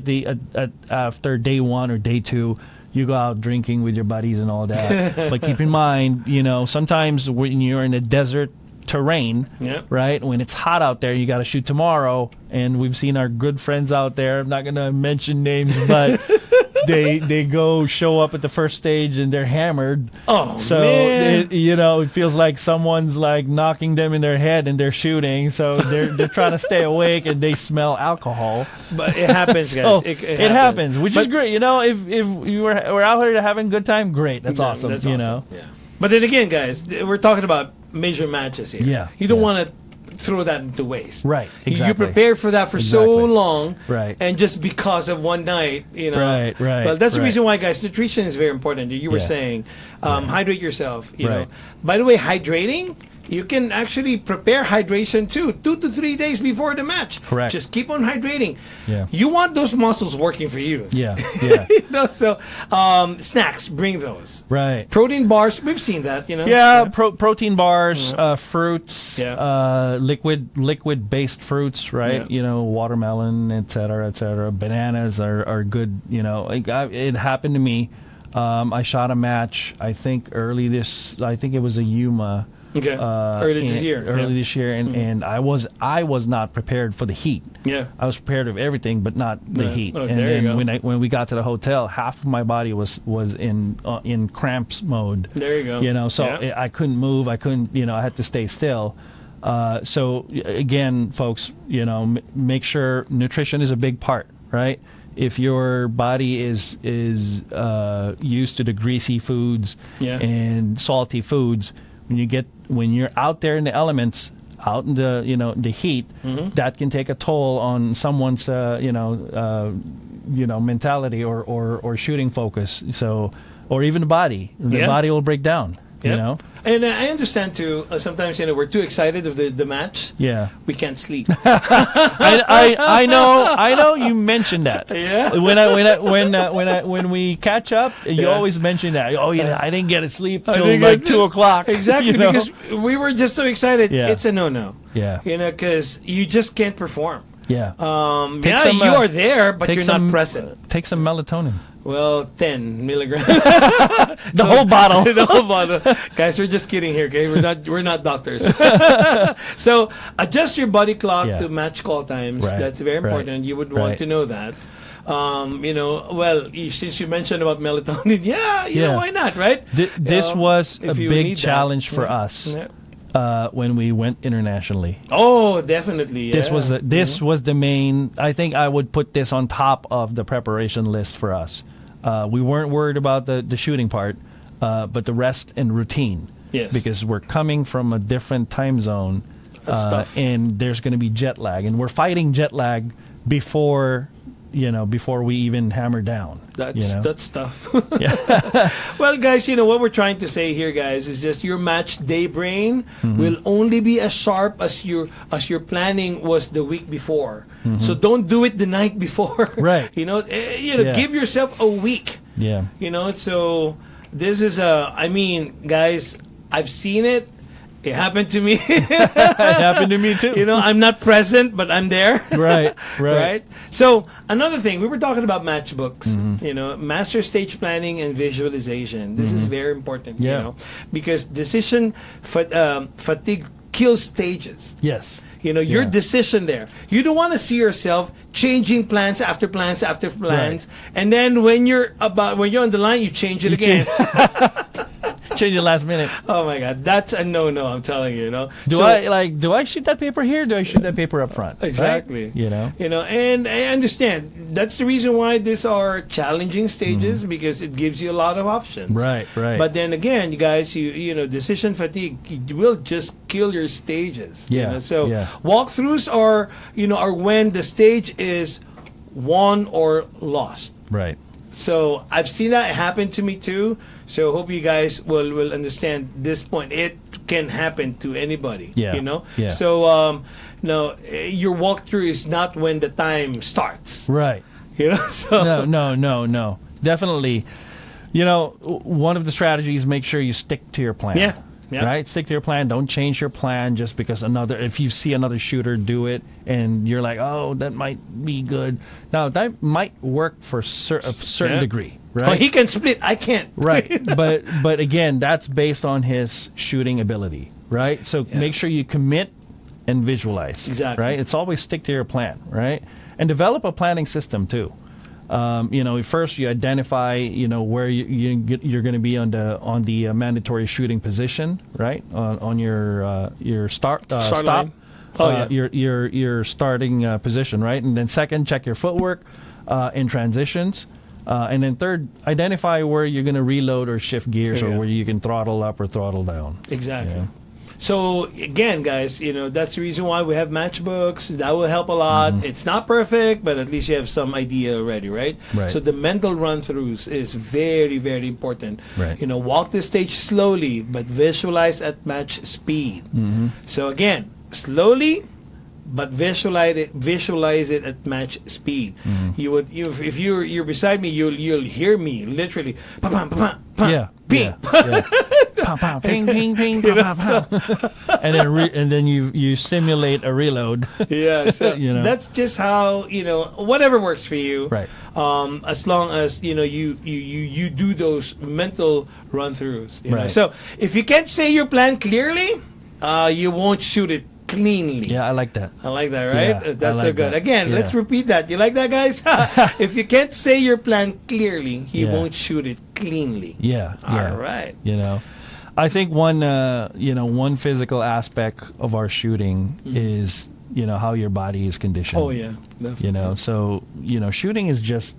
after day 1 or day 2, you go out drinking with your buddies and all that. But keep in mind, sometimes when you're in a desert terrain, right? When it's hot out there, you got to shoot tomorrow. And we've seen our good friends out there. I'm not going to mention names, but they go show up at the first stage and they're hammered.
Oh,
so
man.
it feels like someone's like knocking them in their head and they're shooting. So they're trying to stay awake and they smell alcohol.
But it happens, guys.
It happens, which is great. If we're out here having a good time, great. That's awesome.
That's awesome. Yeah. But then again, guys, we're talking about major matches here.
Yeah.
You don't want to throw that into waste.
Right. Exactly.
You prepare for that for so long.
Right.
And just because of one night,
Right.
Well, that's the reason why, guys, nutrition is very important. You were saying, hydrate yourself. You know. By the way, hydrating, you can actually prepare hydration too, 2 to 3 days before the match.
Correct.
Just keep on hydrating.
Yeah.
You want those muscles working for you.
Yeah.
So snacks, bring those.
Right.
Protein bars, we've seen that.
Yeah. Protein bars, fruits,
Yeah.
liquid based fruits, right?
Yeah.
Watermelon, et cetera. Bananas are good. It happened to me. I shot a match. I think it was a Yuma.
Okay. Early this year.
And I was not prepared for the heat.
Yeah.
I was prepared of everything, but not the heat.
Oh,
and
there you
then
go.
when we got to the hotel, half of my body was in cramps mode.
There you go.
So I couldn't move. I couldn't. I had to stay still. So again, folks, make sure nutrition is a big part, right? If your body is used to the greasy foods and salty foods, when you're out there in the elements, out in the heat, that can take a toll on someone's mentality or shooting focus. So, or even the body. The body will break down.
And I understand too. Sometimes we're too excited of the match.
Yeah,
we can't sleep.
I know. You mentioned that.
Yeah.
When we catch up, you always mention that. Oh yeah, I didn't get to sleep till like 2 o'clock.
Exactly, because we were just so excited.
Yeah.
It's a no-no.
Yeah.
Because you just can't perform.
Yeah.
You are there, but you're not present.
Take some melatonin.
Well, 10 milligrams.
The whole bottle.
The whole bottle. Guys, we're just kidding here, okay? We're not doctors. So adjust your body clock to match call times.
Right.
That's very important. You would want to know that. Since you mentioned about melatonin, why not, right?
This was a big challenge for us. When we went internationally.
Oh, definitely. Yeah.
This was the main. I think I would put this on top of the preparation list for us. We weren't worried about the shooting part, but the rest and routine.
Yes.
Because we're coming from a different time zone, and there's going to be jet lag, and we're fighting jet lag before we even hammer down.
That's tough. Well, guys, what we're trying to say here, guys, is just your match day brain will only be as sharp as your planning was the week before. So don't do it the night before.
Right.
Give yourself a week.
Yeah.
So this is guys, I've seen it. It happened to me.
It happened to me too.
I'm not present, but I'm there.
Right.
So another thing, we were talking about matchbooks. Master stage planning and visualization. This is very important. Because decision fatigue kills stages.
Yes.
Your decision there. You don't want to see yourself changing plans after plans after plans, and then when you're on the line, you change it again.
Change it last minute.
Oh my God, that's a no-no. I'm telling you.
Do I shoot that paper here? Do I shoot that paper up front?
Exactly.
Right?
And I understand that's the reason why these are challenging stages because it gives you a lot of options.
Right.
But then again, you guys, decision fatigue will just kill your stages. Walkthroughs are when the stage is won or lost.
Right.
So I've seen that happen to me too. So hope you guys will understand this point. It can happen to anybody.
Yeah.
So your walkthrough is not when the time starts.
Right.
So
No. Definitely. One of the strategies, make sure you stick to your plan.
Yeah.
Right? Stick to your plan. Don't change your plan just because if you see another shooter do it and you're like, oh, that might be good. Now, that might work for a certain degree, right?
Oh, he can split. I can't.
Right. But again, that's based on his shooting ability, right? So make sure you commit and visualize.
Exactly.
Right? It's always stick to your plan, right? And develop a planning system too. First you identify, where you're going to be on the mandatory shooting position, right? On your stop.
line.
Your starting position, right? And then second, check your footwork in transitions. And then third, identify where you're going to reload or shift gears or where you can throttle up or throttle down.
Exactly.
Yeah.
So again, guys, that's the reason why we have matchbooks. That will help a lot. It's not perfect, but at least you have some idea already, right? So the mental run-throughs is very, very important.
Right.
Walk the stage slowly, but visualize at match speed. So again, slowly, but visualize it at match speed. If you're beside me, you'll hear me literally. Pa-pam, pa-pam, pa, ping.
Pow, ping, ping, ping, pow, pow, pow. And then you simulate a reload.
Yeah, so that's just how whatever works for you.
Right.
As long as you do those mental run-throughs.
Right.
So if you can't say your plan clearly, you won't shoot it cleanly.
Yeah, I like that.
I like that, right?
Yeah,
That's
I
so
like
good.
that.
Again, let's repeat that. You like that, guys? If you can't say your plan clearly, he won't shoot it cleanly.
Yeah.
All right.
I think one physical aspect of our shooting is how your body is conditioned.
Oh yeah, definitely.
So shooting is just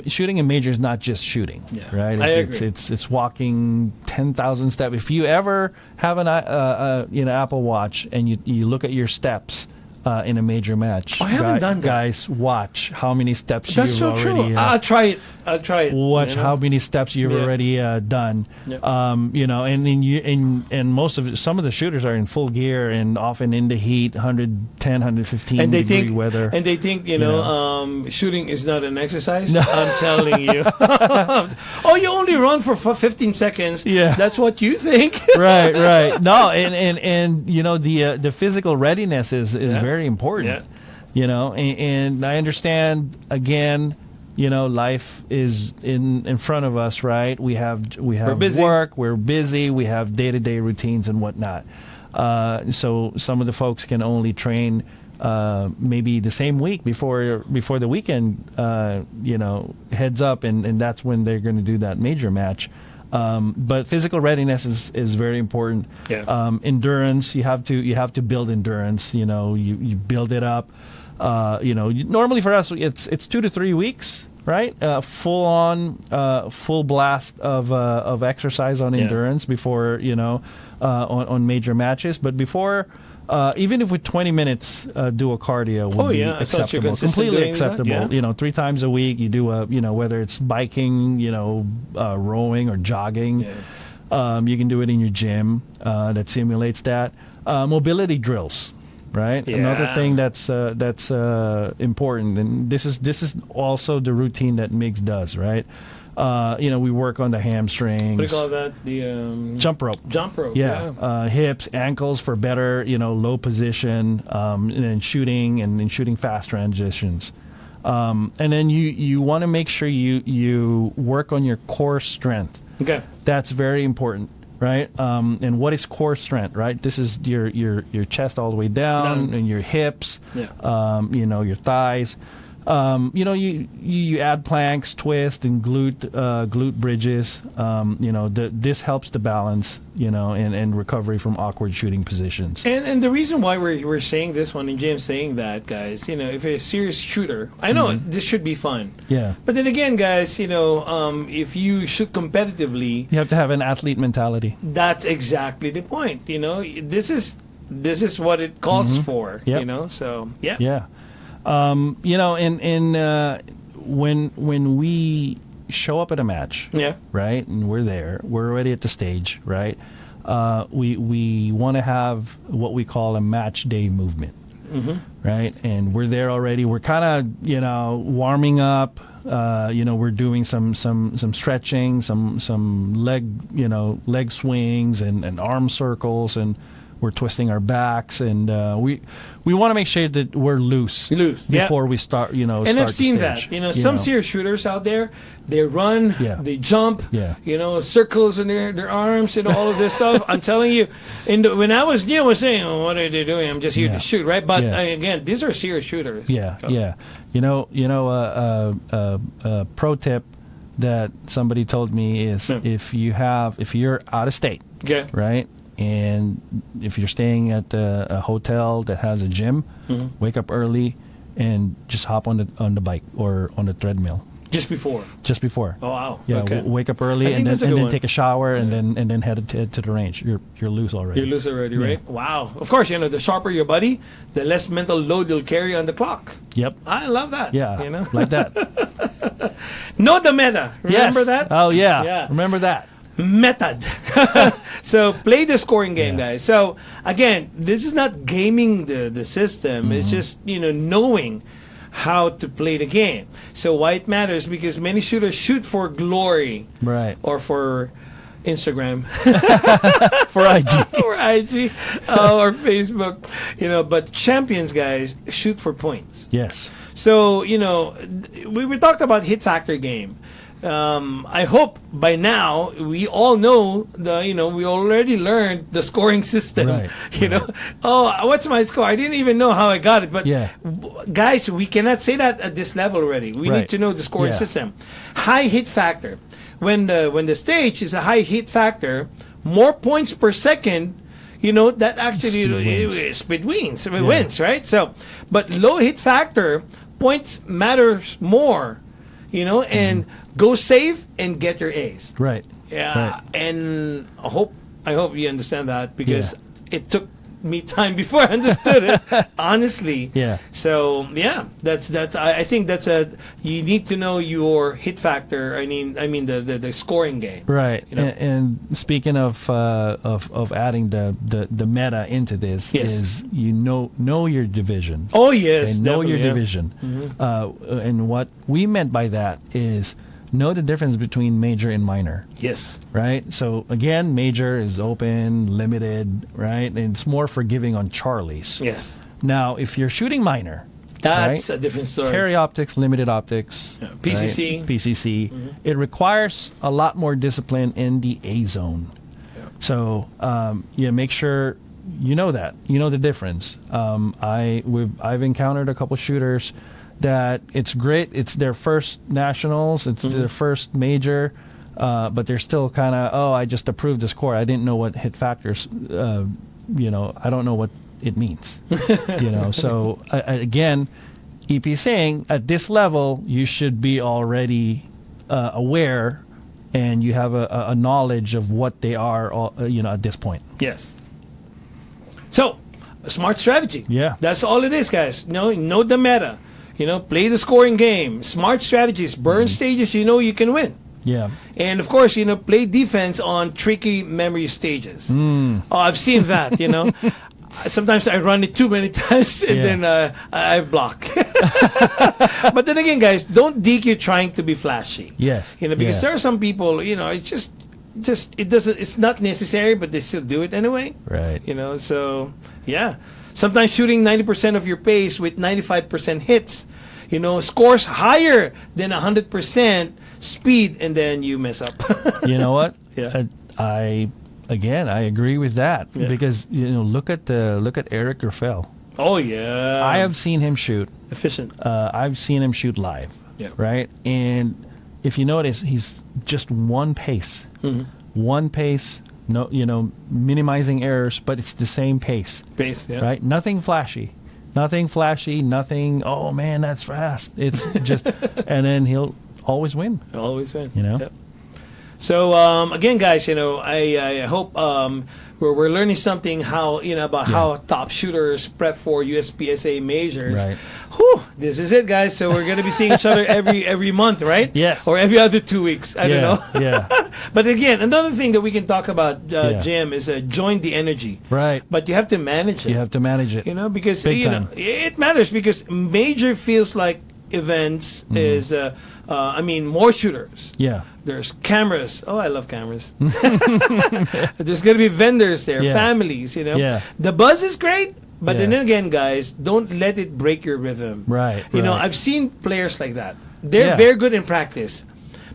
shooting in major is not just shooting, right?
I agree.
It's walking 10,000 steps. If you ever have an Apple Watch and you look at your steps in a major match,
I haven't done that.
Guys, watch how many steps
That's
you've
so
already.
true. I'll try it.
Watch how many steps you've already done.
Yeah.
And then some of the shooters are in full gear and often in the heat, 110, 115
and they
degree
think,
weather.
And they think, shooting is not an exercise. No. I'm telling you. Oh, you only run for 15 seconds.
Yeah.
That's what you think.
Right. No, and the physical readiness is very important.
Yeah.
And I understand again. Life is in front of us, right? We have work, we're busy, we have day-to-day routines and whatnot. So some of the folks can only train maybe the same week before the weekend, heads up, and that's when they're going to do that major match. But physical readiness is very important.
Yeah.
Endurance, you have to build endurance. You build it up. Normally for us it's 2 to 3 weeks, right? Full blast of exercise on endurance before on major matches. But before, even if with 20 minutes do a cardio would be acceptable, completely acceptable.
That,
3 times a week you do whether it's biking, rowing or jogging. Yeah. You can do it in your gym that simulates that. Mobility drills. Right.
Yeah.
Another thing that's important, and this is also the routine that Migs does. Right. We work on the hamstrings.
What do you call that? The
jump rope.
Jump rope.
Yeah. Hips, ankles for better, low position, and then shooting fast transitions. And then you want to make sure you work on your core strength.
Okay.
That's very important. Right, and what is core strength? Right, this is your chest all the way down, and your hips, your thighs. You add planks, twist, and glute bridges. This helps the balance, and recovery from awkward shooting positions.
And the reason why we're saying this one, and James saying that, guys, if you're a serious shooter, I know this should be fun.
Yeah.
But then again, guys, if you shoot competitively,
you have to have an athlete mentality.
That's exactly the point. This is what it calls for.
Yep.
So yeah.
Yeah. When we show up at a match, right, and we're there, we're already at the stage, right. We want to have what we call a match day movement. right? And we're there already. We're kind of, warming up. We're doing some stretching, some leg swings and arm circles, and we're twisting our backs, and we want to make sure that we're loose before we start. And
I've seen that. Some serious shooters out there, they run, they jump, circles in their arms and all of this stuff. I'm telling you, when I was new, I was saying, "Oh, what are they doing? I'm just here to shoot, right?" But again, these are serious shooters. Pro tip that somebody told me is if you're out of state, right? And if you're staying at a hotel that has a gym, wake up early and just hop on the bike or on the treadmill. Just before.
Oh
wow.
Yeah.
Okay.
Wake up early and then take a shower and then head to the range. You're loose already.
You're loose already, right? Wow. Of course, the sharper your body, the less mental load you'll carry on the clock.
Yep.
I love that.
Yeah. Like that.
Know the meta. Remember that?
Oh yeah. Remember that.
Method. So play the scoring game, guys. So again, this is not gaming the system. It's just knowing how to play the game. So why it matters, because many shooters shoot for glory,
right,
or for Instagram,
for IG,
or IG, or Facebook. But champions, guys, shoot for points.
Yes.
So we talked about hit factor game. I hope by now we all know we already learned the scoring system.
Right.
Oh, what's my score? I didn't even know how I got it. But guys, we cannot say that at this level already. We need to know the scoring system. High hit factor. When the stage is a high hit factor, more points per second. That actually speed wins. Wins, right? So, but low hit factor, points matters more. And go save and get your A's.
Right.
Yeah.
Right.
And I hope you understand that, because it took me time before I understood it. Honestly.
Yeah.
So that's I think that's you need to know your hit factor. I mean the scoring game.
Right. And speaking of adding the meta into this is know your division.
Oh yes.
Know your division. And what we meant by that is know the difference between major and minor.
Yes.
Right? So, again, major is open, limited, right? And it's more forgiving on Charlies.
Yes.
Now, if you're shooting minor,
that's a different story.
Carry optics, limited optics,
PCC.
Right? PCC. It requires a lot more discipline in the A zone. Yeah. So, make sure you know that. You know the difference. I've encountered a couple shooters that it's great. It's their first nationals. It's their first major, but they're still kind of, I just approved the score. I didn't know what hit factors. I don't know what it means. So again, EP saying at this level you should be already aware, and you have a knowledge of what they are. At this point.
Yes. So, a smart strategy.
Yeah.
That's all it is, guys. Know the meta. Play the scoring game. Smart strategies. Burn stages you can win.
Yeah.
And, of course, play defense on tricky memory stages. Oh, I've seen that, Sometimes I run it too many times and then I block. But then again, guys, don't DQ trying to be flashy.
Yes.
Because there are some people, it's it's not necessary, but they still do it anyway.
Right.
So, yeah. Sometimes shooting 90% of your pace with 95% hits, scores higher than 100% speed, and then you mess up.
You know what?
Yeah.
I agree with that, because look at Eric Grafel.
Oh yeah.
I have seen him shoot
efficient.
I've seen him shoot live.
Yeah.
Right. And if you notice, he's just one pace. One pace. No, minimizing errors, but it's the same pace. Right? Nothing flashy. Nothing, oh man, that's fast. It's just, and then he'll always win.
Yep. So, again, guys, I hope we're learning something about how top shooters prep for USPSA majors.
Right.
Whew, this is it, guys. So we're gonna be seeing each other every month, right?
Yes.
Or every other 2 weeks. I don't know.
Yeah.
But again, another thing that we can talk about, Jim, is join the energy.
Right.
But you have to manage it.
You have to manage it.
You know, because
Big
you know
time.
it matters because major feels like events is I mean more shooters.
Yeah.
There's cameras. Oh, I love cameras. There's gonna be vendors there,
Yeah.
families. You know,
Yeah.
the buzz is great. But
Yeah.
then again, guys, don't let it break your rhythm.
Right,
You know,
right.
I've seen players like that. They're
Yeah.
very good in practice.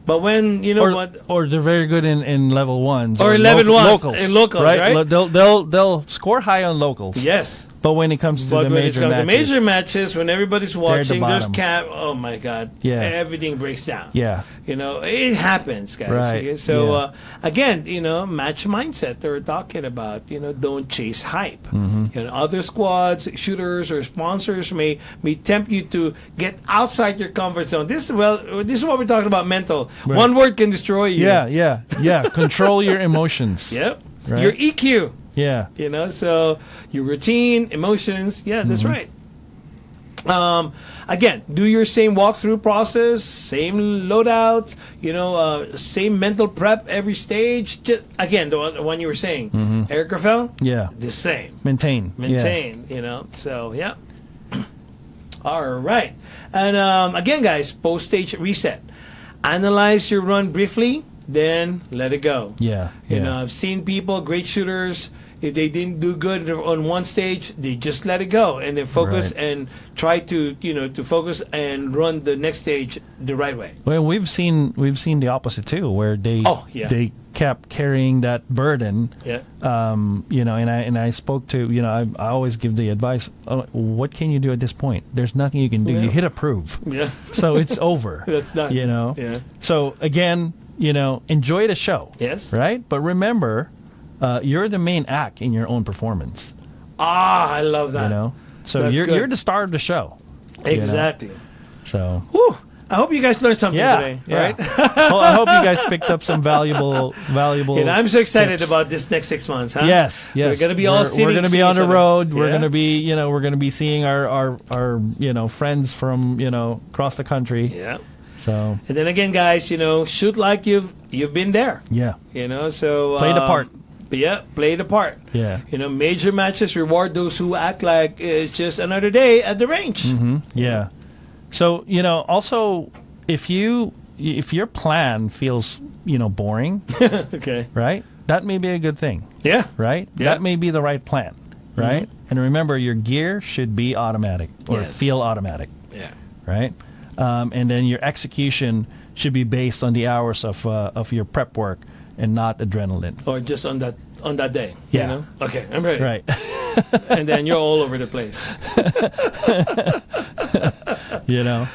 But when, you know
Or,
what?
or they're very good in level ones
Or level ones,
locals,
in locals, right?
They'll score high on locals.
Yes.
But when it comes to
But
the
when it
major
comes to
matches,
major matches, when everybody's
the
watching, there's
bottom.
oh my God.
Yeah.
Everything breaks down.
yeah,
You know, it happens, guys.
Right,
Okay? So,
yeah.
again, you know, match mindset that we're talking about. You know, don't chase hype.
Mm-hmm.
You know, other squads, shooters, or sponsors may tempt you to get outside your comfort zone. This is what we're talking about. Mental.
Right.
One word can destroy you.
yeah. Control your emotions.
Yep.
Right.
Your EQ.
Yeah,
You know, so your routine, emotions. Yeah, that's right. Again, do your same walkthrough process, same loadouts, you know, same mental prep every stage. Just, again, the one you were saying, Eric Rafael,
yeah.
the same.
Maintain.
You know, so yeah. All right. And again, guys, post-stage reset. Analyze your run briefly, then let it go.
Yeah.
You know, I've seen people, great shooters, if they didn't do good on one stage, they just let it go and then focus
Right.
and try to, you know, to focus and run the next stage the right way.
Well, we've seen the opposite too, where they
Oh, yeah.
they kept carrying that burden.
Yeah.
You know, and I spoke to, you know, I always give the advice. What can you do at this point? There's nothing you can do.
Yeah.
You hit approve,
Yeah.
so it's over.
That's done.
You know.
Yeah.
So again, you know, enjoy the show.
Yes.
Right. But remember, you're the main act in your own performance.
Ah, I love that.
You know. So
That's
you're
good.
the star of the show. you know?
Exactly.
So.
Whew. I hope you guys learned something today.
Yeah.
Right?
Well, I hope you guys picked up some valuable.
You know, I'm so excited
tips.
about this next 6 months, huh?
Yes.
We're gonna be all
We're gonna be on the
seeing each other.
road. We're
Yeah.
gonna be, you know, we're gonna be seeing our you know, friends from, you know, across the country.
Yeah.
So
And then again, guys, you know, shoot like you've been there.
yeah,
You know, so
Play the part.
Yeah, play the part.
Yeah.
You know, major matches reward those who act like it's just another day at the range.
yeah. So, you know, also if your plan feels, you know, boring,
Okay.
right? That may be a good thing,
Yeah.
right?
Yeah.
That may be the right plan, right? And remember, your gear should be automatic or
Yes.
feel automatic.
Yeah.
Right? And then your execution should be based on the hours of your prep work and not adrenaline.
Or just on that day.
Yeah.
You know? Okay, I'm ready.
Right.
And then you're all over the place.
You know?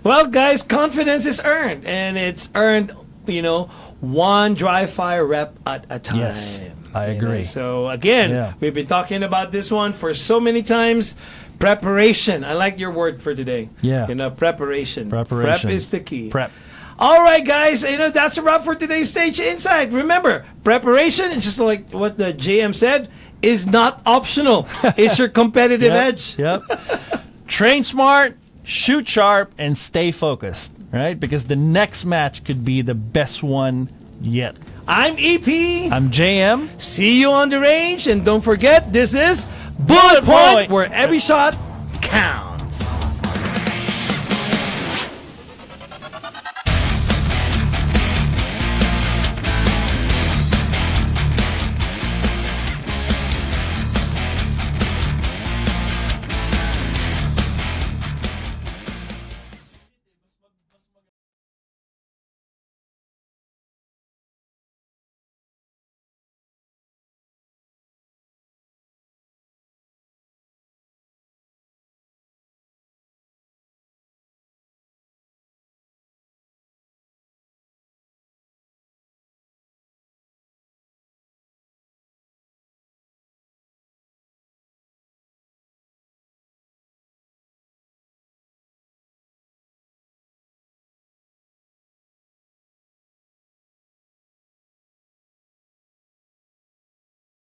Well, guys, confidence is earned, and it's earned, you know, one dry fire rep at a time.
Yes, I
You know,
agree.
so again,
Yeah.
we've been talking about this one for so many times. Preparation. I like your word for today.
Yeah.
You know, preparation.
Preparation.
Prep is the key.
Prep.
All right, guys. You know, that's a wrap for today's Stage Insight. Remember, preparation, it's just like what the JM said, is not optional. It's your competitive edge.
Yep. Train smart, shoot sharp, and stay focused, right? Because the next match could be the best one yet.
I'm EP.
I'm JM.
See you on the range. And don't forget, this is Bullet Point, where every shot counts.